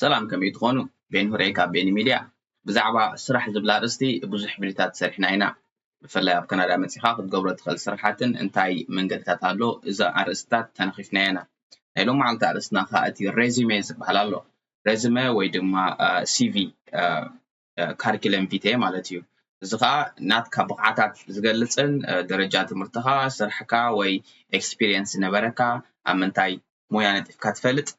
سلام كم يتخونوا بين هريكا بين ميديا بزعبا سرح زبلا رستي بزح بليتات سرحنا هنا فلا بكندا مسيخا قد قبرت خل سرحاتن انتاي من قلتات هالو إذا أرستات تنخفنا هنا هلو معلت أرستنا خاطي ريزوميز بحلالو ريزومي ويدما سي في كاريكولم فيتي مالتيو زغا ناتكا بقعتات زغلصن درجات مرتخا سرحكا وي اكسبيرينس نبركا امنتاي مويا نتفكا تفلط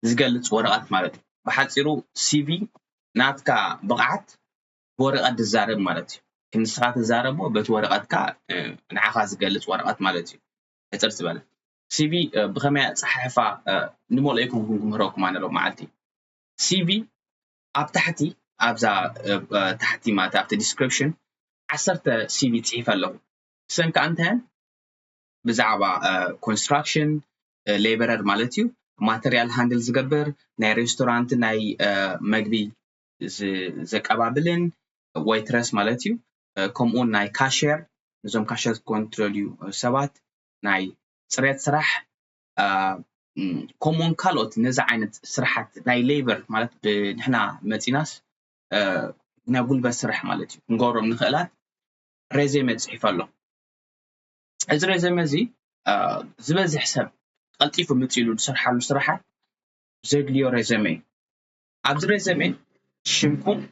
زغلص ورقات مالتي بحصيرو سي في ناتكا بقعت ورقات تزارب مالتي كنسخات تزاربو بت ورقاتكا نعخا زغلص ورقات مالتي اتصرت باله سي في بخميا صحيفه نمول ايكم كمهروكم انا لو معلتي سي في اب تحتي ابزا تحتي ما تحت ديسكريبشن عصرت سي في تصحيف له سنك انتن بزعبا كونستراكشن ليبرر مالتيو ماتريال هاندل زغبر ناي ريستورانت ناي مغبي زقبابلن ويترس مالتيو كومون ناي كاشير نزوم كاشير كنتروليو سبات ناي صريت سرح كومون كالوت نزع عينت سرحات ناي ليبر مالت نحنا متيناس نقول بس سرح مالتي نقورم نخلات ريزيمي تصحيف له از ريزيمي زي زبز حساب قلطيفو متيلو تسرح له سرحات زد ليو ريزيمي عبد ريزيمي شمكم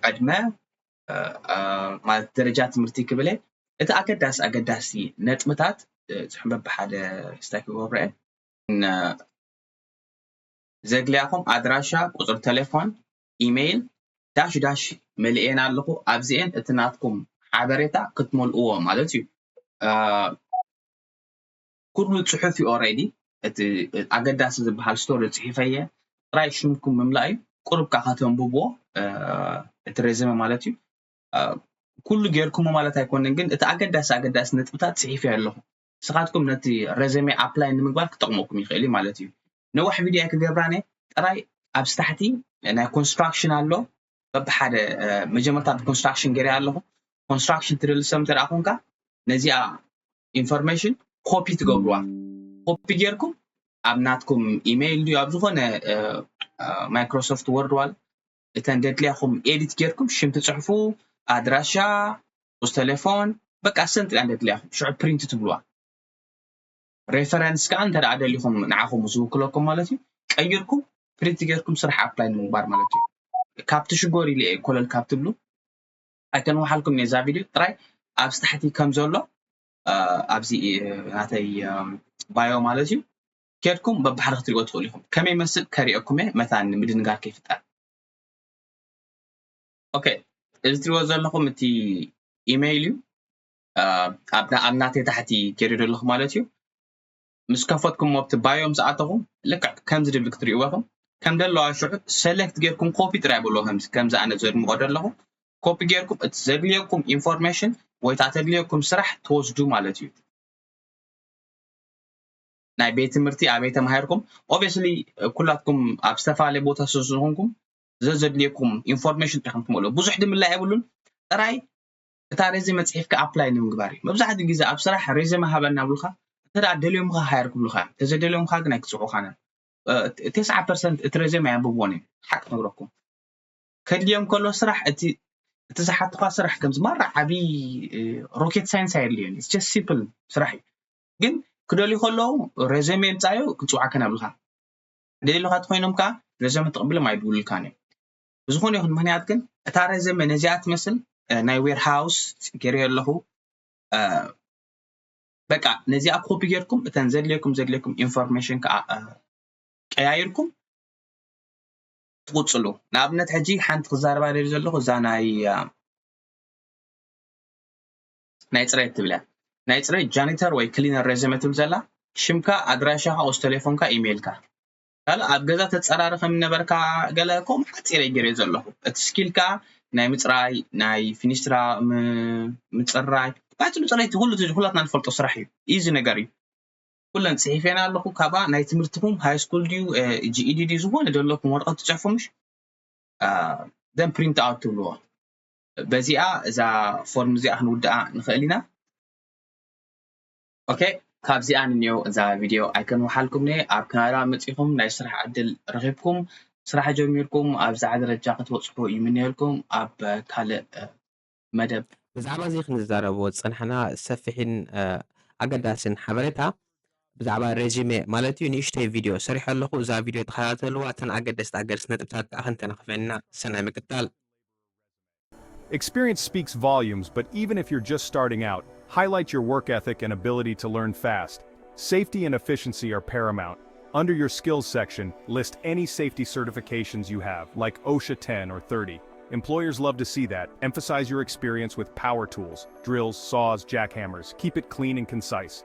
قدمه مال درجات مرتي كبله انت اقداسي نطمتات تحمل بحاله ستاكي وبره ان زغلياكم ادراشا قطر تليفون ايميل داش ملئنا لكم ابزين اتناتكم حبريتا كتملؤوا مالتي كل صحفي اوريدي اقداس زبحال ستوري صحيفيه راي شمكم مملاي قرب كاخاتم بوبو اتريزم مالتي كل غيركم مالت ايكونن ግን እቲ አገዳስ ነጥብታት ጽሒፍ ያለሁ ስኻትኩም ነቲ ረዘሜ አፕላይ ንምግባር ክጠቅመኩም ይኽእል ማለት እዩ ነዋሕ ቪድዮ ክገብራኔ ጥራይ ኣብስታሕቲ ናይ ኮንስትራክሽን ኣሎ በብሓደ መጀመርታ ኮንስትራክሽን ገሪ ኣለሁ ኮንስትራክሽን ትድል ሰም ተራኹንካ ነዚኣ ኢንፎርሜሽን ኮፒ ትገብሩዋ ኮፒ ጌርኩም ኣብናትኩም ኢሜይል ዲዩ ኣብ ዝኾነ ማይክሮሶፍት ወርድ ዋል እተን ደድልያኹም ኤዲት ጌርኩም ሽም ትጽሕፉ አድራሻ ውስጥ ቴሌፎን በቃ ስንት አንደት ሊያ شو برينت تبلوا ريفرنس كان ترى عدلكم نعاكم وزوكلكم مالتي قيركم برينت غيركم صرح ابلاي مبار مالتي كابت شغوري لي كل الكابت بلو اكنو حالكم نزا فيديو تراي ابستحتي كم زولو ابزي ناتي بايو مالتي كيركم ببحرخ تلقوا تقولكم كم يمثل كاريكم مثلا مدنغار كيف تقال اوكي إذا تروزل لكم تي إيميليو أبناتي تحتي كيرير لكم مالتيو مسكافتكم وقت بايوم ساعتهم لك كم زد بكتري وهم كم دلوا عشرة سيلكت غيركم كوبي ترابو لهم كم زعنا زر مقدر لهم كوبي غيركم تزغليكم انفورميشن ويتعتغليكم سرح توجدو مالتيو ناي بيت مرتي ابيت مهيركم obviously كلاتكم ابستفالي بوتا سوزونكم زدليكم انفورميشن تخمكم له بزح دم لا يقولون راي تا ريزيمه صحيفك ابلاي نمغباري مبزحت غيزه اب صراحه ريزيمه هبنا بلخا تدا دليوم خا هايركم لخا تزدليوم خا كنا كصحو خانا 9% تريزيمه ينبوني حق نغركم كديوم كله صراح اتي تزحت خا صراح كم مره عبي روكيت ساينس هايلين اتس جاست سيمبل صراحي ግን كدلي كله ريزيمه يمصايو كصوا كنا بلخا دليل خا تخوينم كا ريزيمه تقبل ما يدول كاني بزخون يخون مهنيات كن اتارزم نزيات مثل ناي وير هاوس كيري له بقى نزي كوبي غيركم تنزل لكم انفورميشن كايركم تقصلو نابنت حجي حنت خزاربا دير زلو خزا ناي صريت تبلا ناي صريت جانيتر وي كلينر ريزيمه تبزلا شمكا ادراشا او تليفونكا ايميلكا هلا ابغزا تتصرارخ من نبركا غلاكم حتيري جري زلو اتسكيلكا ناي مصراي ناي فينيسترا مصراي باطلو صريت كلاتنا نفلطو صراحي ايزي نغاري كلن صحيفينا لكم كابا ناي تمرتكم هاي سكول ديو جي اي دي زوون دلكم ورقه تصحفومش دم برينت اوت تبلوا بزيا اذا فورم زي احنا ودا نخلينا اوكي ካብዚኣ ንኒዮ እዛ ቪድዮ ኣይከንውሓልኩምኒ ኣብ ካናዳ መፂኹም ናይ ስራሕ ዕድል ረኺብኩም ስራሕ ጀሚርኩም ኣብዛ ደረጃ ክትበፅሑ ይምነየልኩም ኣብ ካልእ መደብ ብዛዕባ እዚ ክንዛረቦ ፀንሐና ሰፊሕን ኣገዳስን ሓበሬታ ብዛዕባ ሬዚሜ ማለት እዩ ንእሽተይ ቪድዮ ሰሪሐ ኣለኹ እዛ ቪድዮ ተኸታተልዋ እተን ኣገደስቲ ነጥብታት ከዓ ክንተነኽፈና ሰናይ ምቅታል Experience speaks volumes, but even if you're just starting out, highlight your work ethic and ability to learn fast. Safety and efficiency are paramount. Under your skills section, list any safety certifications you have, like OSHA 10 or 30. Employers love to see that. Emphasize your experience with power tools, drills, saws, jackhammers. Keep it clean and concise.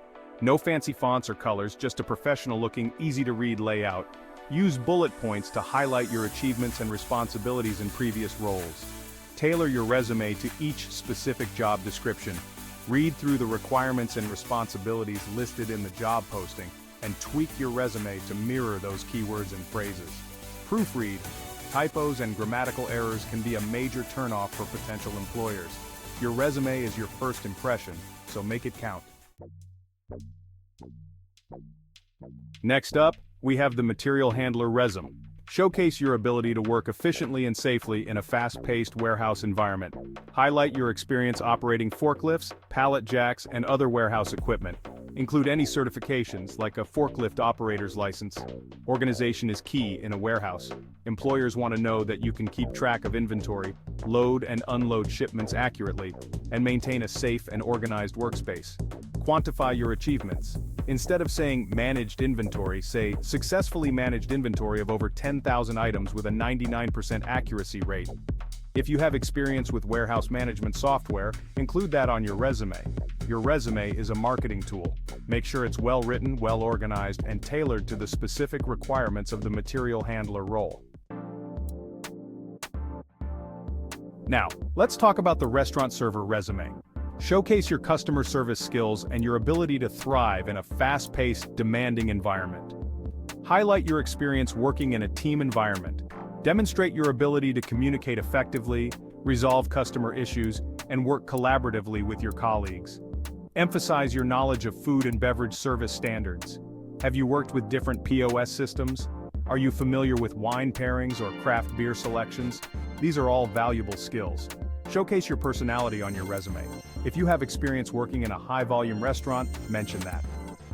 No fancy fonts or colors, just a professional-looking, easy-to-read layout. Use bullet points to highlight your achievements and responsibilities in previous roles. Tailor your resume to each specific job description. Read through the requirements and responsibilities listed in the job posting, and tweak your resume to mirror those keywords and phrases. Proofread. Typos and grammatical errors can be a major turnoff for potential employers. Your resume is your first impression, so make it count. Next up, we have the Material Handler Resume. Showcase your ability to work efficiently and safely in a fast-paced warehouse environment. Highlight your experience operating forklifts, pallet jacks, and other warehouse equipment. Include any certifications, like a forklift operator's license. Organization is key in a warehouse. Employers want to know that you can keep track of inventory, load and unload shipments accurately, and maintain a safe and organized workspace. Quantify your achievements. Instead of saying managed inventory, say successfully managed inventory of over 10,000 items with a 99% accuracy rate. If you have experience with warehouse management software, include that on your resume. Your resume is a marketing tool. Make sure it's well written, well organized, and tailored to the specific requirements of the material handler role. Now, let's talk about the restaurant server resume. Showcase your customer service skills and your ability to thrive in a fast-paced, demanding environment. Highlight your experience working in a team environment. Demonstrate your ability to communicate effectively, resolve customer issues, and work collaboratively with your colleagues. Emphasize your knowledge of food and beverage service standards. Have you worked with different POS systems? Are you familiar with wine pairings or craft beer selections? These are all valuable skills. Showcase your personality on your resume. If you have experience working in a high-volume restaurant, mention that.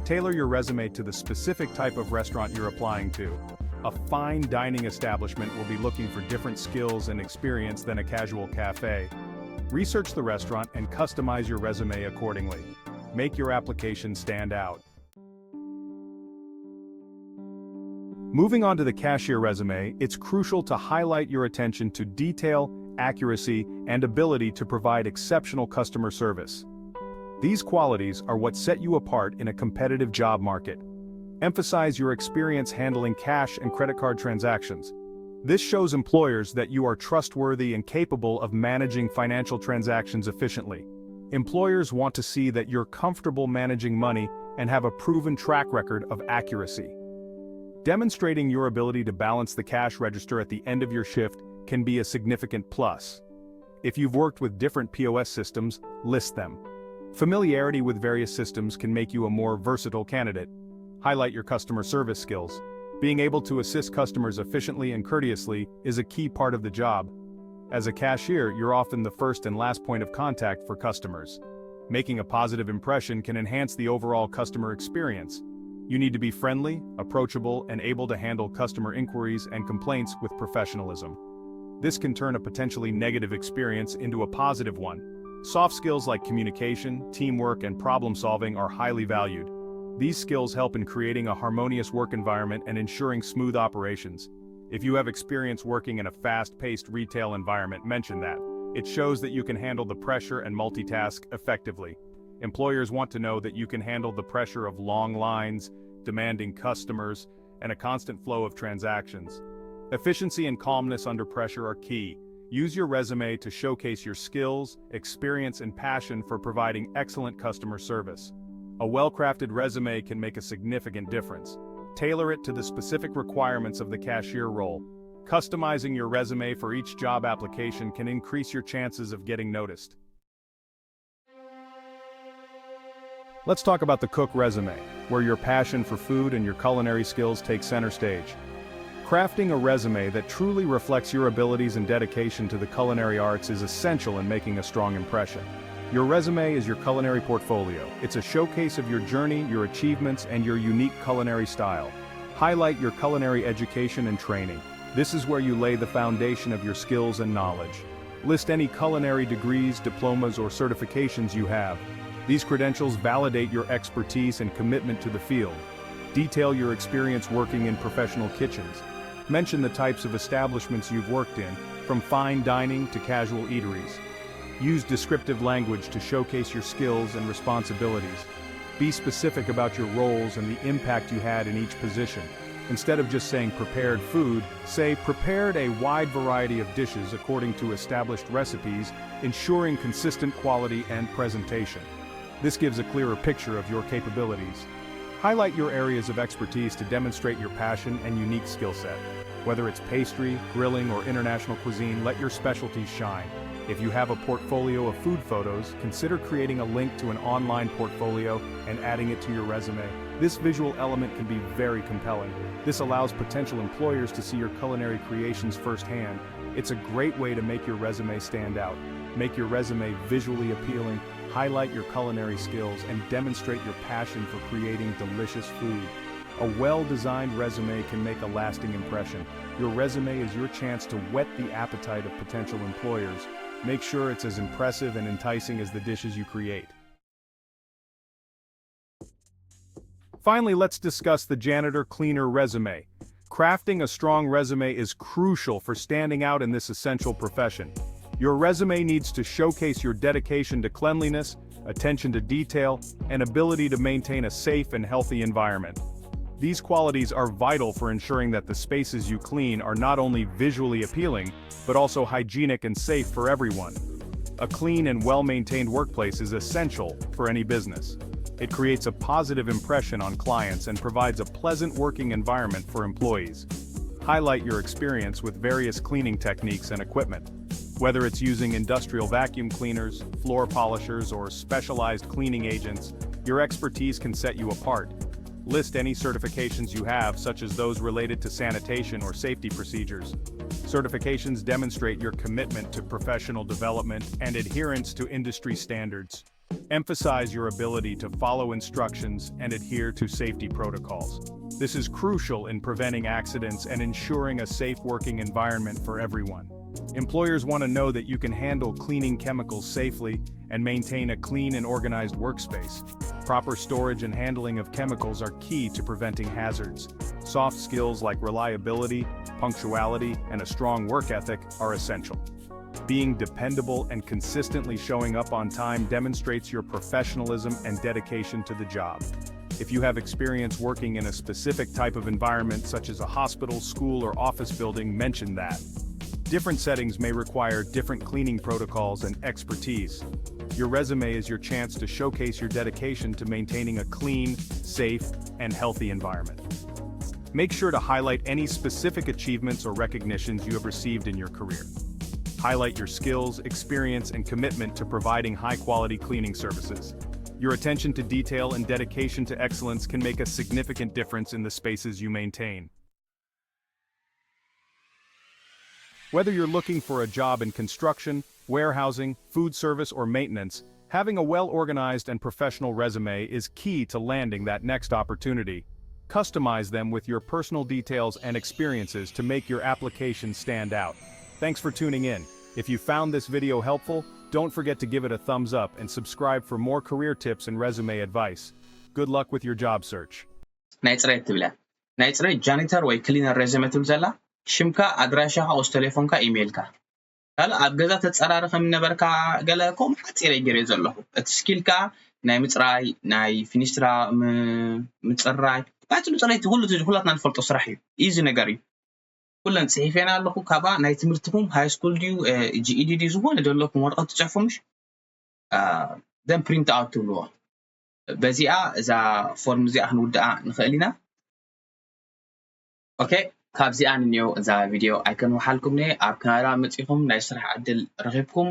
Tailor your resume to the specific type of restaurant you're applying to. A fine dining establishment will be looking for different skills and experience than a casual cafe. Research the restaurant and customize your resume accordingly. Make your application stand out. Moving on to the cashier resume, it's crucial to highlight your attention to detail, accuracy, and ability to provide exceptional customer service. These qualities are what set you apart in a competitive job market. Emphasize your experience handling cash and credit card transactions. This shows employers that you are trustworthy and capable of managing financial transactions efficiently. Employers want to see that you're comfortable managing money and have a proven track record of accuracy. Demonstrating your ability to balance the cash register at the end of your shift can be a significant plus. If you've worked with different POS systems, list them. Familiarity with various systems can make you a more versatile candidate. Highlight your customer service skills. Being able to assist customers efficiently and courteously is a key part of the job. As a cashier, you're often the first and last point of contact for customers. Making a positive impression can enhance the overall customer experience. You need to be friendly, approachable, and able to handle customer inquiries and complaints with professionalism. This can turn a potentially negative experience into a positive one. Soft skills like communication, teamwork, and problem-solving are highly valued. These skills help in creating a harmonious work environment and ensuring smooth operations. If you have experience working in a fast-paced retail environment, mention that. It shows that you can handle the pressure and multitask effectively. Employers want to know that you can handle the pressure of long lines, demanding customers, and a constant flow of transactions. Efficiency and calmness under pressure are key. Use your resume to showcase your skills, experience, and passion for providing excellent customer service. A well-crafted resume can make a significant difference. Tailor it to the specific requirements of the cashier role. Customizing your resume for each job application can increase your chances of getting noticed. Let's talk about the cook resume, where your passion for food and your culinary skills take center stage. Crafting a resume that truly reflects your abilities and dedication to the culinary arts is essential in making a strong impression. Your resume is your culinary portfolio. It's a showcase of your journey, your achievements, and your unique culinary style. Highlight your culinary education and training. This is where you lay the foundation of your skills and knowledge. List any culinary degrees, diplomas, or certifications you have. These credentials validate your expertise and commitment to the field. Detail your experience working in professional kitchens. Mention the types of establishments you've worked in, from fine dining to casual eateries. Use descriptive language to showcase your skills and responsibilities. Be specific about your roles and the impact you had in each position. Instead of just saying prepared food, say prepared a wide variety of dishes according to established recipes, ensuring consistent quality and presentation. This gives a clearer picture of your capabilities. Highlight your areas of expertise to demonstrate your passion and unique skill set. Whether it's pastry, grilling, or international cuisine, let your specialties shine. If you have a portfolio of food photos, consider creating a link to an online portfolio and adding it to your resume. This visual element can be very compelling. This allows potential employers to see your culinary creations firsthand. It's a great way to make your resume stand out. Make your resume visually appealing, highlight your culinary skills, and demonstrate your passion for creating delicious food. A well-designed resume can make a lasting impression. Your resume is your chance to whet the appetite of potential employers. Make sure it's as impressive and enticing as the dishes you create. Finally, let's discuss the janitor-cleaner resume. Crafting a strong resume is crucial for standing out in this essential profession. Your resume needs to showcase your dedication to cleanliness, attention to detail, and ability to maintain a safe and healthy environment. These qualities are vital for ensuring that the spaces you clean are not only visually appealing, but also hygienic and safe for everyone. A clean and well-maintained workplace is essential for any business. It creates a positive impression on clients and provides a pleasant working environment for employees. Highlight your experience with various cleaning techniques and equipment. Whether it's using industrial vacuum cleaners, floor polishers, or specialized cleaning agents, your expertise can set you apart. List any certifications you have, such as those related to sanitation or safety procedures. Certifications demonstrate your commitment to professional development and adherence to industry standards. Emphasize your ability to follow instructions and adhere to safety protocols. This is crucial in preventing accidents and ensuring a safe working environment for everyone. Employers want to know that you can handle cleaning chemicals safely and maintain a clean and organized workspace. Proper storage and handling of chemicals are key to preventing hazards. Soft skills like reliability, punctuality, and a strong work ethic are essential. Being dependable and consistently showing up on time demonstrates your professionalism and dedication to the job. If you have experience working in a specific type of environment, such as a hospital, school, or office building, mention that. Different settings may require different cleaning protocols and expertise. Your resume is your chance to showcase your dedication to maintaining a clean, safe, and healthy environment. Make sure to highlight any specific achievements or recognitions you have received in your career. Highlight your skills, experience, and commitment to providing high-quality cleaning services. Your attention to detail and dedication to excellence can make a significant difference in the spaces you maintain. Whether you're looking for a job in construction, warehousing, food service, or maintenance, having a well-organized and professional resume is key to landing that next opportunity. Customize them with your personal details and experiences to make your application stand out. Thanks for tuning in. If you found this video helpful, don't forget to give it a thumbs up and subscribe for more career tips and resume advice. Good luck with your job search. janitor ወይ cleaner resume ትብዘላ ሽምካ አድራሻኻ ኦስ ቴሌፎንካ ኢሜይልካ ካለ ኣብ ገዛ ተጸራረኸ ምነበርካ ገለ ኮም ሓጺረ ይገረ ዘለኹ እቲ ስኪልካ ናይ ምጽራይ ናይ ፊኒስትራ ምጽራይ ባጭሉ ጽሬት ሁላትና ንፈልጦ ስራሕ እዩ ኢዚ ነገር እዩ ኩለን ጽሒፈና ኣለኹ ካባ ናይ ትምህርትኩም ሃይ ስኩል ዲዩ ጂኢዲ ዝሆነ ደለኩም ወረቀት ትጽሕፉምሽ ደም ፕሪንት አውት ትብልዎ በዚኣ እዛ ፎርም እዚኣ ክንውድኣ ንኽእል ኢና ኦኬ ካብዚኣ ንኒዮ እዛ ቪድዮ ኣይከን ወሓልኩም ነ ኣብ ካናዳ መጽኢኹም ናይ ስራሕ ዕድል ረኺብኩም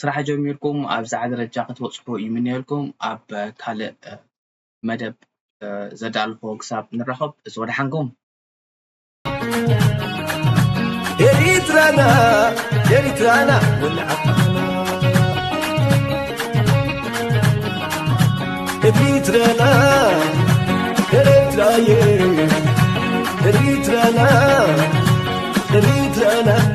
ስራሕ ጀሚርኩም ኣብ ዛ ደረጃ ክትበጽሑ ይምነየልኩም ኣብ ካልእ مدب زدالفو كساب نرحب زود حنقوم إريترانا والعقنا إريترانا إريترانا